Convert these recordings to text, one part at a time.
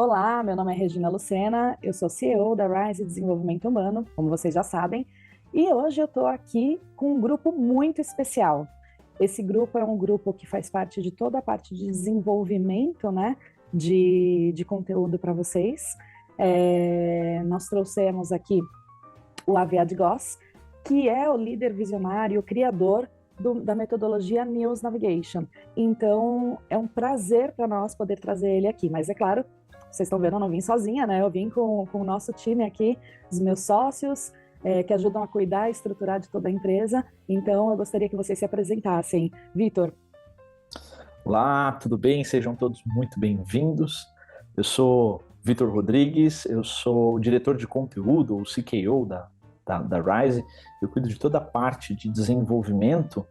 Olá, meu nome é Regina Lucena, eu sou CEO da Rise Desenvolvimento Humano, como vocês já sabem, e hoje eu estou aqui com um grupo muito especial. Esse grupo é um grupo que faz parte de toda a parte de desenvolvimento, né, de conteúdo para vocês. Nós trouxemos aqui o Aviad Goz, que é o líder visionário, o criador da metodologia News Navigation. Então, é um prazer para nós poder trazer ele aqui. Mas, é claro, vocês estão vendo, eu não vim sozinha, né? Eu vim com o nosso time aqui, os meus sócios, que ajudam a cuidar e estruturar de toda a empresa. Então, eu gostaria que vocês se apresentassem. Vitor. Olá, tudo bem? Sejam todos muito bem-vindos. Eu sou Vitor Rodrigues, eu sou o diretor de conteúdo, o CKO da Rise. Eu cuido de toda a parte de desenvolvimento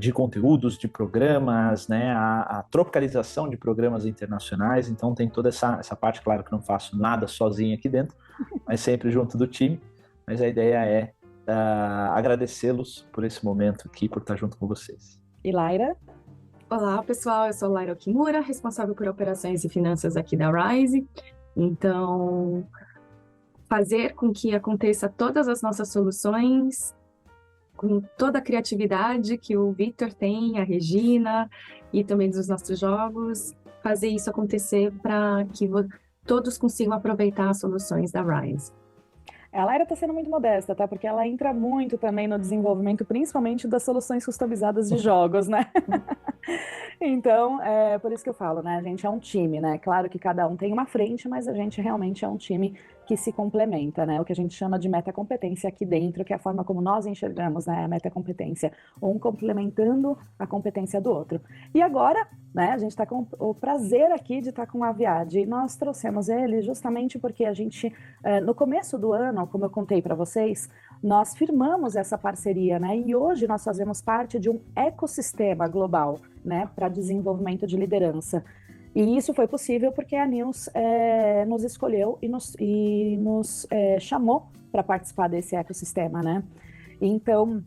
de conteúdos, de programas, né, a tropicalização de programas internacionais. Então tem toda essa parte, claro que não faço nada sozinho aqui dentro, mas sempre junto do time. Mas a ideia é agradecê-los por esse momento aqui, por estar junto com vocês. E Laira? Olá, pessoal, eu sou Laira Okimura, responsável por operações e finanças aqui da Rise. Então, fazer com que aconteça todas as nossas soluções, com toda a criatividade que o Vitor tem, a Regina e também dos nossos jogos, fazer isso acontecer para que todos consigam aproveitar as soluções da Rise. A Laira está sendo muito modesta, tá? Porque ela entra muito também no desenvolvimento, principalmente das soluções customizadas de jogos, né? Então, é por isso que eu falo, né? A gente é um time, né? Claro que cada um tem uma frente, mas a gente realmente é um time que se complementa, né? O que a gente chama de metacompetência aqui dentro, que é a forma como nós enxergamos, né? A metacompetência, um complementando a competência do outro. E agora, né? A gente está com o prazer aqui de estar com o Aviad. E nós trouxemos ele justamente porque a gente, no começo do ano, como eu contei para vocês, nós firmamos essa parceria, né? E hoje nós fazemos parte de um ecossistema global, né? Para desenvolvimento de liderança. E isso foi possível porque a News nos escolheu e nos chamou para participar desse ecossistema, né? Então,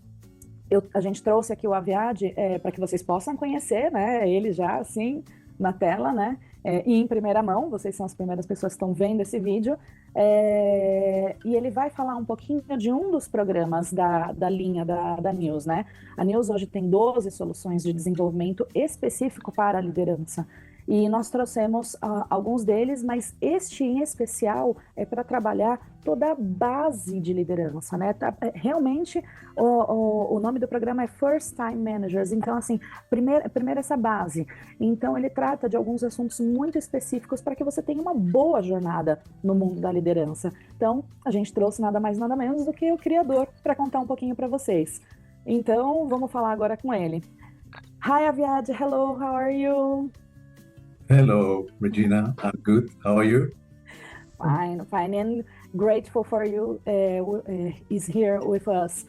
a gente trouxe aqui o Aviad para que vocês possam conhecer, né? Ele já, assim, na tela, né? E em primeira mão, vocês são as primeiras pessoas que estão vendo esse vídeo. E ele vai falar um pouquinho de um dos programas da linha da News, né? A News hoje tem 12 soluções de desenvolvimento específico para a liderança. E nós trouxemos alguns deles, mas este em especial é para trabalhar toda a base de liderança, né? Realmente, o nome do programa é First Time Managers. Então, assim, primeiro essa base. Então, ele trata de alguns assuntos muito específicos para que você tenha uma boa jornada no mundo da liderança. Então, a gente trouxe nada mais, nada menos do que o criador para contar um pouquinho para vocês. Então, vamos falar agora com ele. Hi, Aviad. Hello, how are you? Hello, Regina. I'm good. How are you? Fine, and grateful for you is here with us.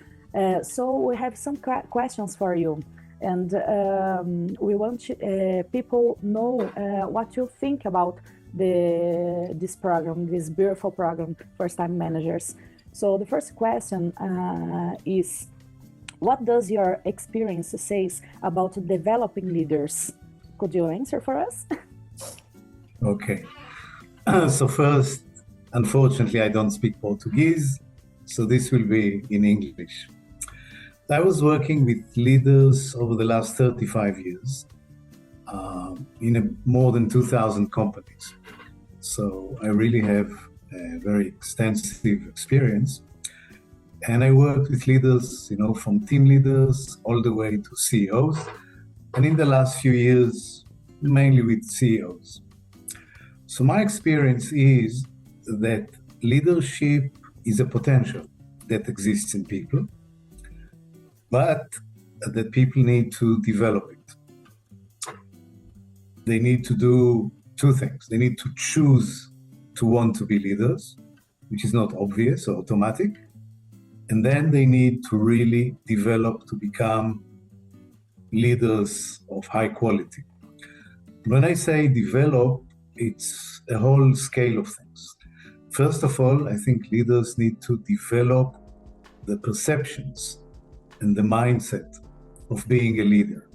So we have some questions for you, and we want people know what you think about this program, this beautiful program, First Time Managers. So the first question is, what does your experience say about developing leaders? Could you answer for us? Okay. So first, unfortunately, I don't speak Portuguese, so this will be in English. I was working with leaders over the last 35 years in more than 2,000 companies. So I really have a very extensive experience. And I worked with leaders, from team leaders all the way to CEOs. And in the last few years, mainly with CEOs. So my experience is that leadership is a potential that exists in people, but that people need to develop it. They need to do two things. They need to choose to want to be leaders, which is not obvious or automatic. And then they need to really develop to become leaders of high quality. When I say develop, it's a whole scale of things. First of all, I think leaders need to develop the perceptions and the mindset of being a leader.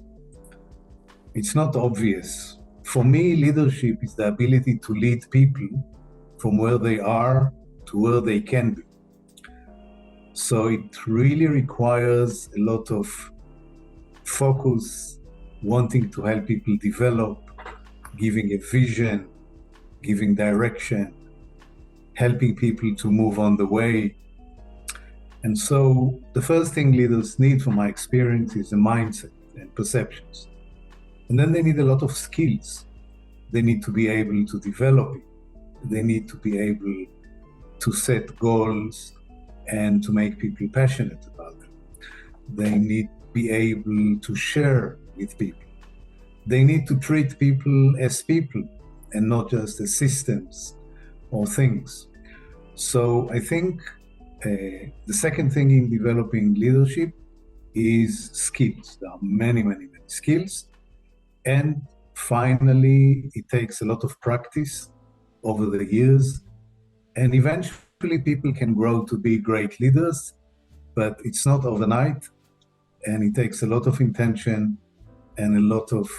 It's not obvious For me, leadership is the ability to lead people from where they are to where they can be. So it really requires a lot of focus, wanting to help people develop, giving a vision, giving direction, helping people to move on the way. And so the first thing leaders need, from my experience, is a mindset and perceptions. And then they need a lot of skills. They need to be able to develop it. They need to be able to set goals and to make people passionate about them. They need to be able to share with people. They need to treat people as people and not just as systems or things. So I think the second thing in developing leadership is skills. There are many, many, many skills. And finally, it takes a lot of practice over the years. And eventually people can grow to be great leaders, but it's not overnight. And it takes a lot of intention and a lot of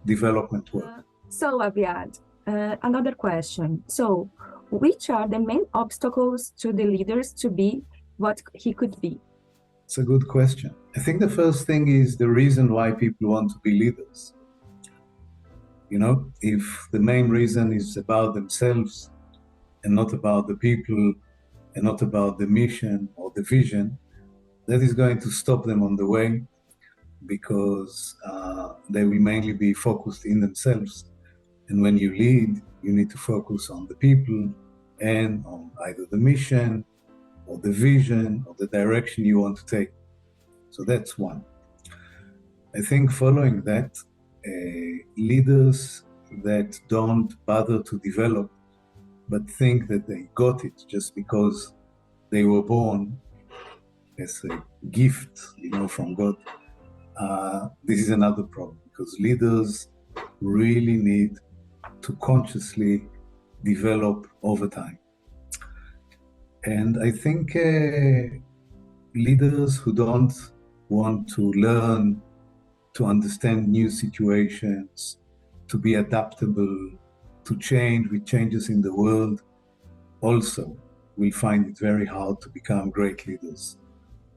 development work. So Aviad, another question. So which are the main obstacles to the leaders to be what he could be? It's a good question. I think the first thing is the reason why people want to be leaders. You know, if the main reason is about themselves and not about the people and not about the mission or the vision, that is going to stop them on the way, because they will mainly be focused in themselves. And when you lead, you need to focus on the people and on either the mission or the vision or the direction you want to take. So that's one. I think following that, leaders that don't bother to develop but think that they got it just because they were born as a gift, you know, from God, this is another problem, because leaders really need to consciously develop over time. And I think leaders who don't want to learn, to understand new situations, to be adaptable, to change with changes in the world, also will find it very hard to become great leaders.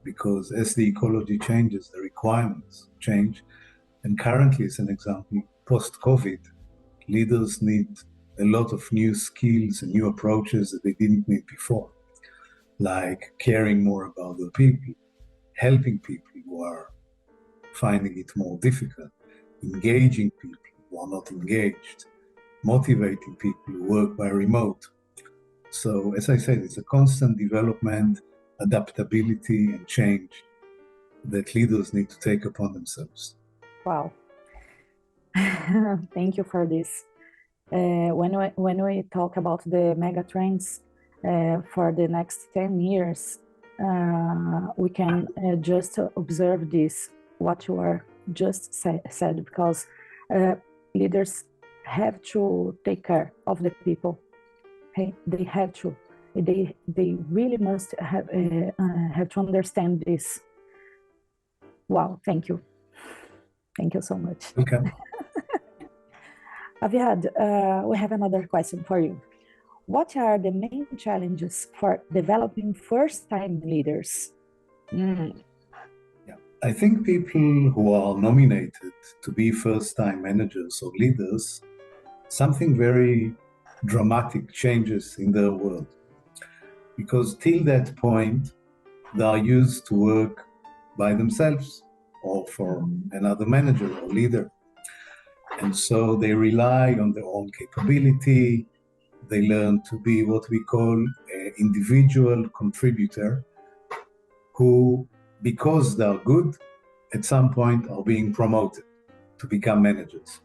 Because as the ecology changes, the requirements change. And currently, as an example, post-COVID, leaders need a lot of new skills and new approaches that they didn't need before, like caring more about the people, helping people who are finding it more difficult, engaging people who are not engaged, motivating people who work by remote. So, as I said, it's a constant development, adaptability, and change that leaders need to take upon themselves. Wow. Thank you for this. When we talk about the mega trends for the next 10 years, we can just observe this, what you are just said, because leaders have to take care of the people. Okay? They have to. They really must have to understand this. Wow, thank you. Thank you so much. Okay. Aviad, we have another question for you. What are the main challenges for developing first-time leaders? Yeah. I think people who are nominated to be first-time managers or leaders, something very dramatic changes in their world. Because till that point, they are used to work by themselves or for another manager or leader. And so they rely on their own capability. They learn to be what we call an individual contributor who, because they are good, at some point are being promoted to become managers.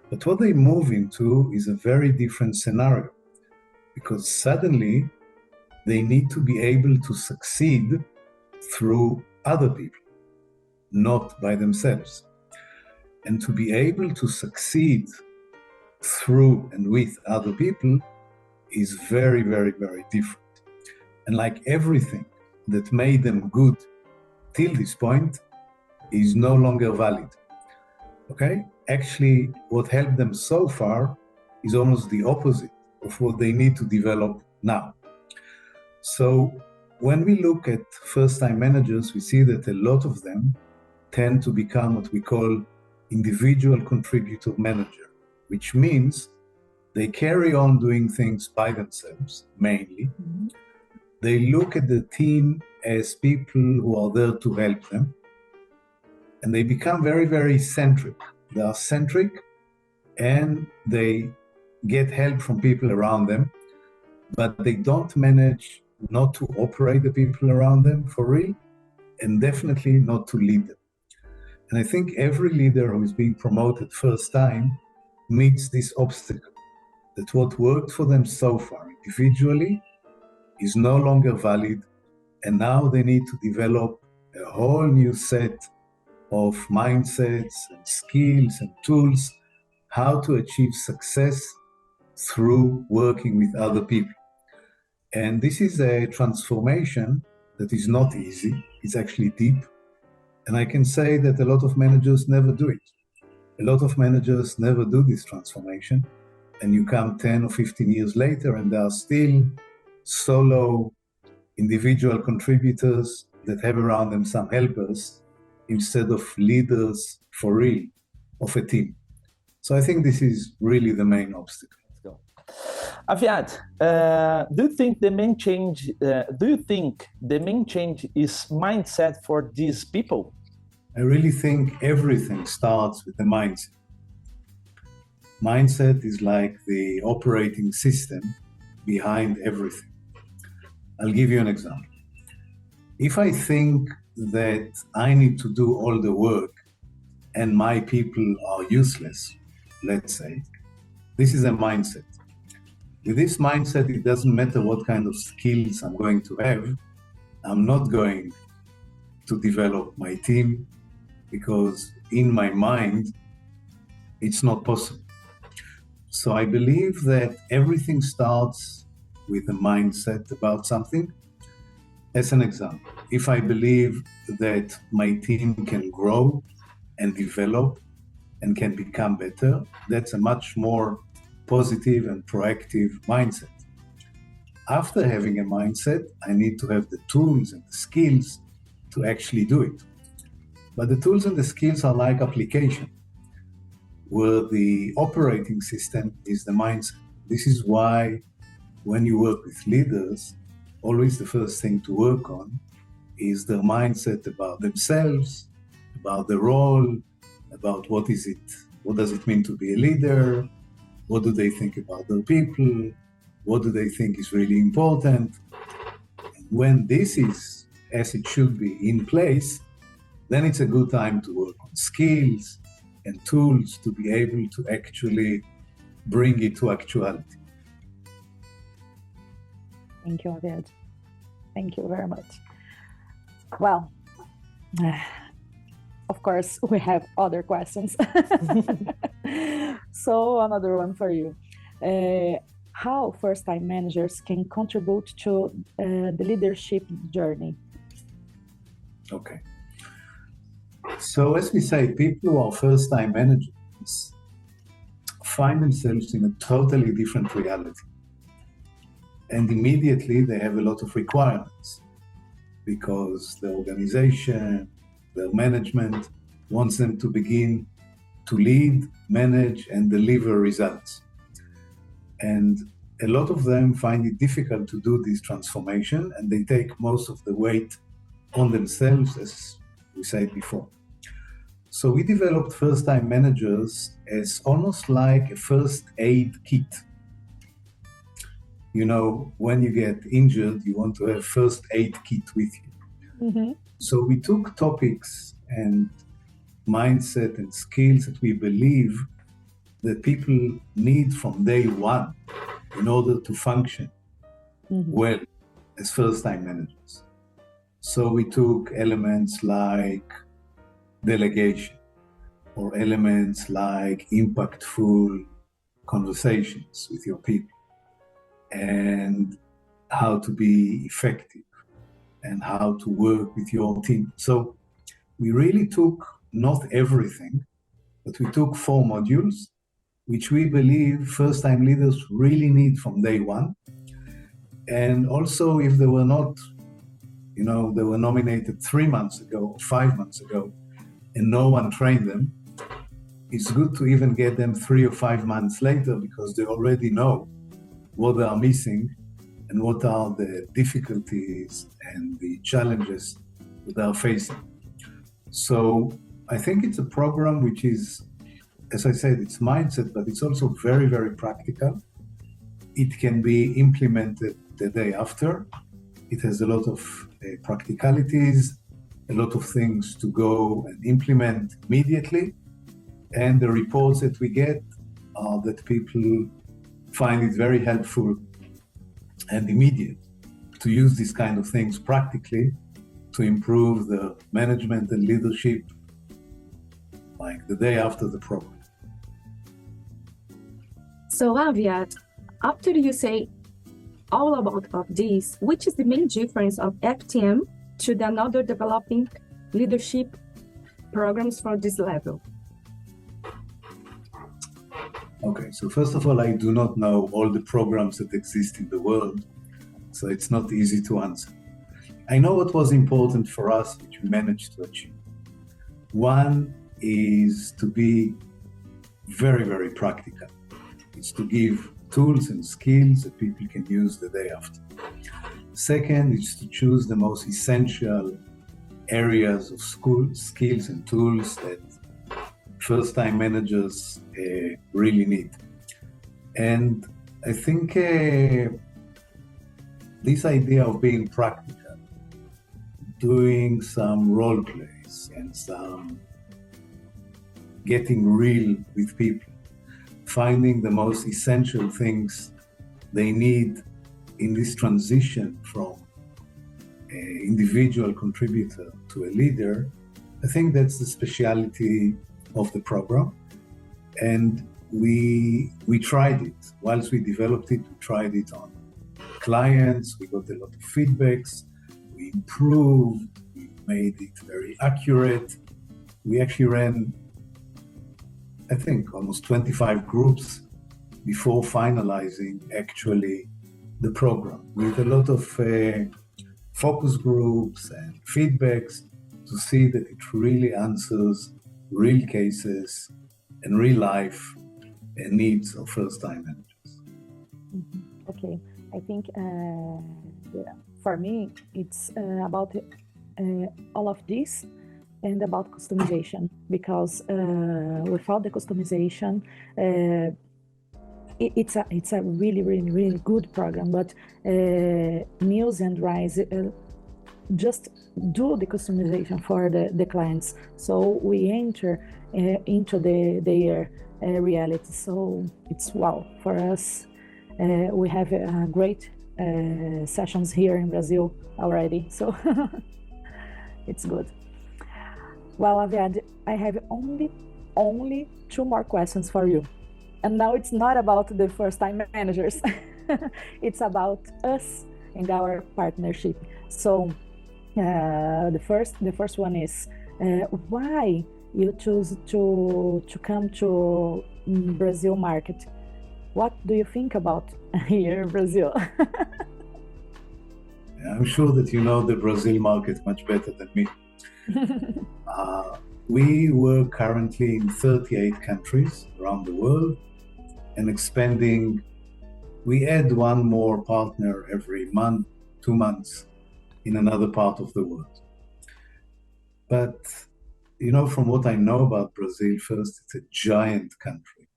But what they move into is a very different scenario, because suddenly they need to be able to succeed through other people, not by themselves. And to be able to succeed through and with other people is very, very, very different. And like everything that made them good till this point is no longer valid. Okay? Actually, what helped them so far is almost the opposite of what they need to develop now. So when we look at first-time managers, we see that a lot of them tend to become what we call individual contributor manager, which means they carry on doing things by themselves, mainly. Mm-hmm. They look at the team as people who are there to help them, and they become very, very centric. They are centric, and they get help from people around them, but they don't manage not to operate the people around them for real, and definitely not to lead them. And I think every leader who is being promoted first time meets this obstacle, that what worked for them so far individually is no longer valid, and now they need to develop a whole new set of mindsets and skills and tools how to achieve success through working with other people. And this is a transformation that is not easy. It's actually deep. And I can say that a lot of managers never do it. A lot of managers never do this transformation. And you come 10 or 15 years later and there are still solo individual contributors that have around them some helpers instead of leaders for real of a team. So I think this is really the main obstacle. Aviad, do you think the main change? Is mindset for these people? I really think everything starts with the mindset. Mindset is like the operating system behind everything. I'll give you an example. If I think that I need to do all the work and my people are useless, let's say, this is a mindset. With this mindset, it doesn't matter what kind of skills I'm going to have. I'm not going to develop my team because in my mind, it's not possible. So I believe that everything starts with a mindset about something. As an example, if I believe that my team can grow and develop and can become better, that's a much more positive and proactive mindset. After having a mindset, I need to have the tools and the skills to actually do it. But the tools and the skills are like application, where the operating system is the mindset. This is why when you work with leaders, always the first thing to work on is their mindset about themselves, about the role, about what does it mean to be a leader, what do they think about their people, what do they think is really important. And when this is as it should be in place, then it's a good time to work on skills and tools to be able to actually bring it to actuality. Thank you, Aviad. Thank you very much. Well, of course, we have other questions. So another one for you. How first-time managers can contribute to the leadership journey? Okay. So as we say, people who are first-time managers find themselves in a totally different reality. And immediately they have a lot of requirements because the organization, their management wants them to begin to lead, manage, and deliver results. And a lot of them find it difficult to do this transformation, and they take most of the weight on themselves, as we said before. So we developed first-time managers as almost like a first aid kit. You know, when you get injured, you want to have first aid kit with you. Mm-hmm. So we took topics and mindset and skills that we believe that people need from day one in order to function well as first-time managers. So we took elements like delegation or elements like impactful conversations with your people and how to be effective and how to work with your team. So we really took not everything, but we took 4 modules, which we believe first-time leaders really need from day one. And also, if they were not, they were nominated 3 months ago or 5 months ago, and no one trained them, it's good to even get them 3 or 5 months later, because they already know what they are missing and what are the difficulties and the challenges that they are facing. So I think it's a program which is, as I said, it's mindset, but it's also very, very practical. It can be implemented the day after. It has a lot of practicalities, a lot of things to go and implement immediately. And the reports that we get are that people find it very helpful and immediate to use these kind of things practically to improve the management and leadership like the day after the program. So Aviad, after you say all about of this, which is the main difference of FTM to the another developing leadership programs for this level? Okay, so first of all, I do not know all the programs that exist in the world, so it's not easy to answer. I know what was important for us, which we managed to achieve. One is to be very, very practical. It's to give tools and skills that people can use the day after. Second is to choose the most essential areas of skills and tools that first-time managers really need. And I think this idea of being practical, doing some role plays and some getting real with people, finding the most essential things they need in this transition from an individual contributor to a leader, I think that's the speciality of the program. And we tried it. Whilst we developed it, we tried it on clients, we got a lot of feedbacks, we improved, we made it very accurate. We actually ran, I think, almost 25 groups before finalizing actually the program, with a lot of focus groups and feedbacks to see that it really answers real cases and real life and needs of first-time managers. Mm-hmm. Okay, I think for me, it's about all of this and about customization, because without the customization, it's a really, really, really good program, but Muse and Rise just do the customization for the clients. So we enter into their reality. So it's wow for us. We have great sessions here in Brazil already. So it's good. Well, Aviad, I have only 2 more questions for you. And now it's not about the first-time managers. It's about us and our partnership. So the first one is why you choose to come to Brazil market. What do you think about here in Brazil? I'm sure that you know the Brazil market much better than me. We work currently in 38 countries around the world and expanding. We add 1 more partner every month, 2 months in another part of the world. But, from what I know about Brazil, first, it's a giant country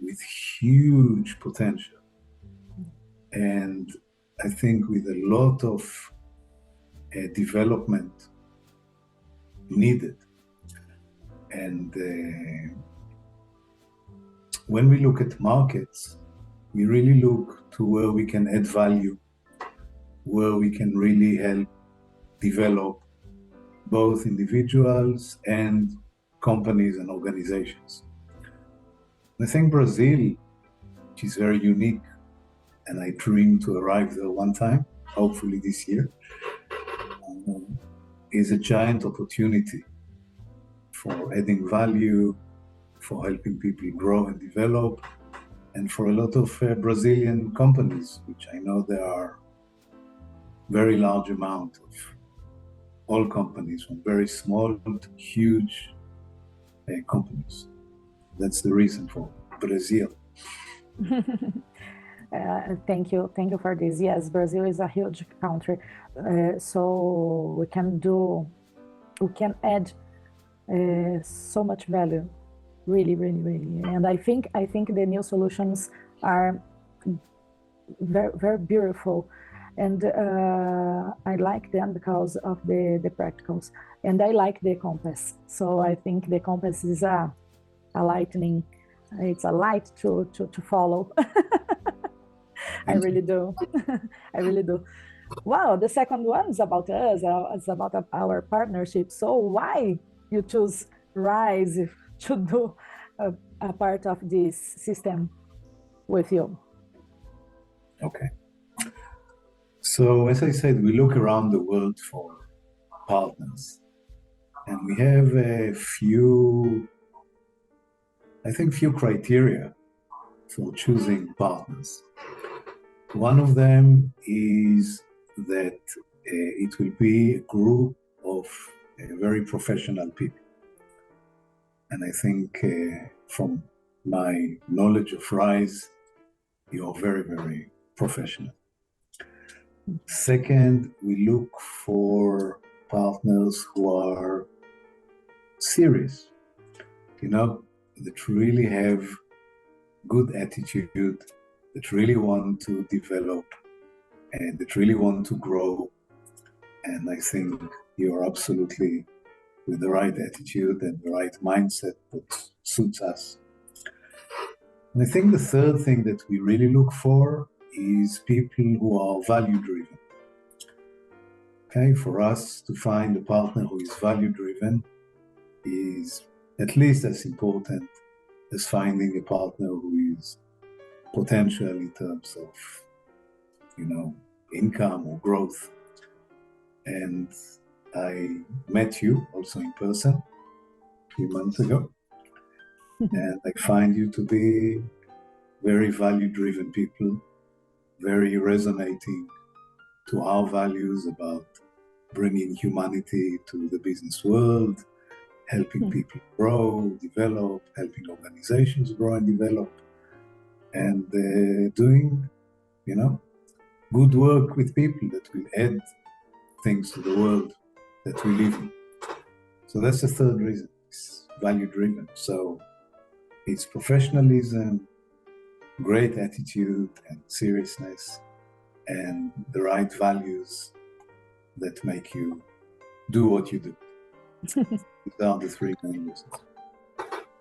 with huge potential. And I think with a lot of development needed. And when we look at markets, we really look to where we can add value, where we can really help develop both individuals and companies and organizations. I think Brazil, which is very unique, and I dream to arrive there one time, hopefully this year, is a giant opportunity for adding value, for helping people grow and develop, and for a lot of Brazilian companies, which I know there are very large amount of all companies, from very small to huge companies. That's the reason for Brazil. Thank you for this. Yes, Brazil is a huge country, so we can add so much value, really. And I think the new solutions are very, very beautiful, and I like them because of the practicals, and I like the compass. So I think the compass is a lightning. It's a light to follow. I really do. Wow, the second one is about us. It's about our partnership. So why you choose Rise to do a part of this system with you? Okay. So as I said, we look around the world for partners, and we have a few criteria for choosing partners. One of them is that it will be a group of very professional people. And I think from my knowledge of Rise, you're very, very professional. Second, we look for partners who are serious, that really have good attitude, that really want to develop, and that really want to grow. And I think you're absolutely with the right attitude and the right mindset that suits us. And I think the third thing that we really look for is people who are value-driven. Okay, for us to find a partner who is value-driven is at least as important as finding a partner who is potential in terms of, income or growth. And I met you also in person a few months ago, and I find you to be very value-driven people, very resonating to our values about bringing humanity to the business world, helping people grow, develop, helping organizations grow and develop, and doing, good work with people that will add things to the world that we live in. So that's the third reason. It's value-driven. So it's professionalism, great attitude and seriousness, and the right values that make you do what you do. These are the three main reasons.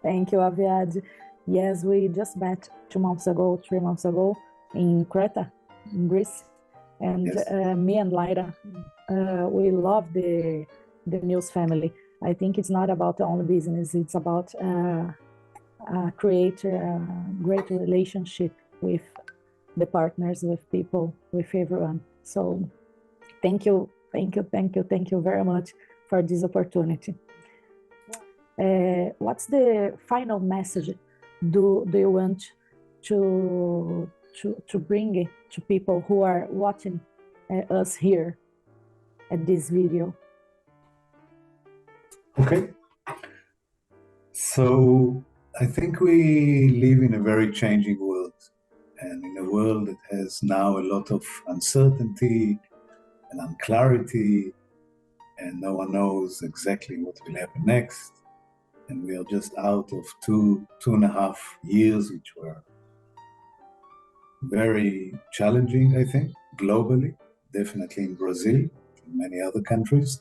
Thank you, Aviad. Yes, we just met 3 months ago in Creta, in Greece. And yes. Me and Lyra, we love the News family. I think it's not about only business, it's about create a great relationship with the partners, with people, with everyone. So thank you very much for this opportunity. What's the final message do you want to bring to people who are watching us here at this video? Okay. So I think we live in a very changing world, and in a world that has now a lot of uncertainty and unclarity, and no one knows exactly what will happen next. And we are just out of 2.5 years, which were very challenging, I think, globally, definitely in Brazil, in many other countries.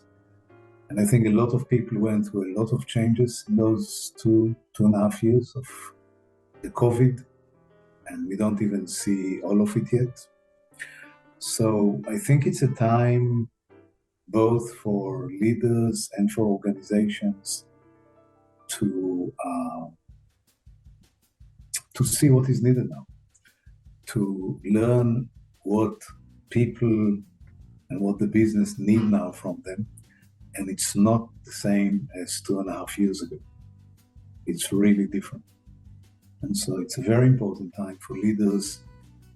And I think a lot of people went through a lot of changes in those 2.5 years of the COVID, and we don't even see all of it yet. So I think it's a time both for leaders and for organizations to see what is needed now, to learn what people and what the business need now from them. And it's not the same as 2.5 years ago. it's really different. And so it's a very important time for leaders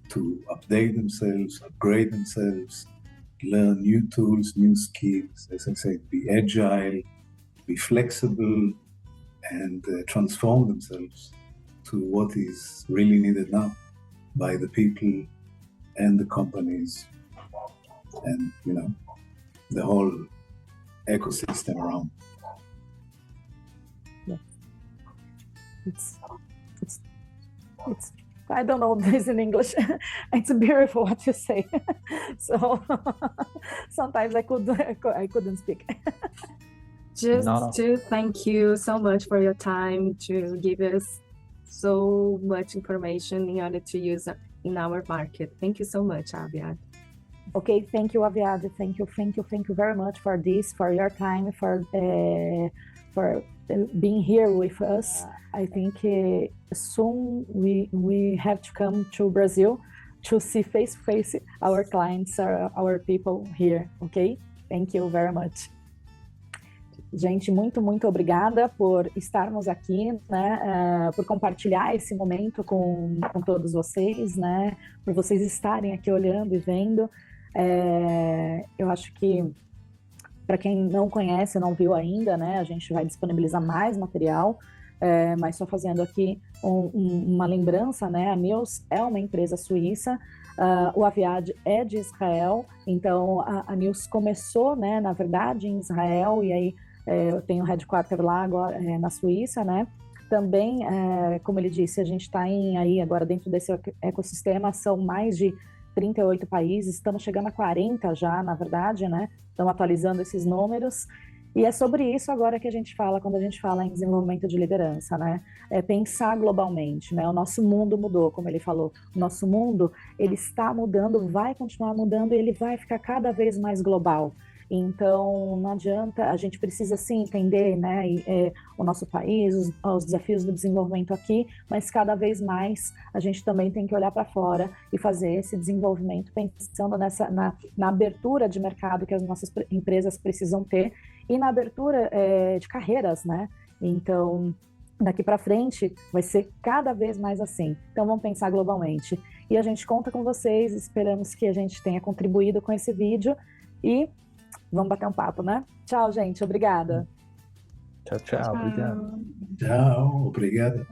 to update themselves, upgrade themselves, learn new tools, new skills, as I said, be agile, be flexible, and transform themselves to what is really needed now by the people and the companies and, you know, the whole ecosystem around. Yeah. It's I don't know this in English. It's beautiful what you say. So sometimes I couldn't speak. To thank you so much for your time to give us so much information in order to use in our market. Thank you so much, Aviad. Okay, thank you, Aviad. Thank you very much for this, for your time, for being here with us. I think soon we have to come to Brazil to see face to face our clients, our people here. Okay, thank you very much. Gente, muito obrigada por estarmos aqui, né, por compartilhar esse momento com todos vocês, né, por vocês estarem aqui olhando e vendo. Eu acho que, para quem não conhece, não viu ainda, né, a gente vai disponibilizar mais material, mas só fazendo aqui uma lembrança, né, a Nils é uma empresa suíça, o Aviad é de Israel, então a Nils começou, né, na verdade, em Israel, e aí eu tenho headquarter lá agora na Suíça, né? Também, como ele disse, a gente está aí agora dentro desse ecossistema, são mais de 38 países, estamos chegando a 40 já, na verdade, né? Estamos atualizando esses números. E é sobre isso agora que a gente fala, quando a gente fala em desenvolvimento de liderança, né? É pensar globalmente, né? O nosso mundo mudou, como ele falou. O nosso mundo, ele está mudando, vai continuar mudando e ele vai ficar cada vez mais global. Então, não adianta, a gente precisa sim entender, né, o nosso país, os desafios do desenvolvimento aqui, mas cada vez mais a gente também tem que olhar para fora e fazer esse desenvolvimento pensando na abertura de mercado que as nossas empresas precisam ter e na abertura de carreiras, né? Então, daqui para frente vai ser cada vez mais assim. Então, vamos pensar globalmente. E a gente conta com vocês, esperamos que a gente tenha contribuído com esse vídeo e vamos bater um papo, né? Tchau, gente. Obrigada. Tchau. Obrigado. Tchau. Obrigado.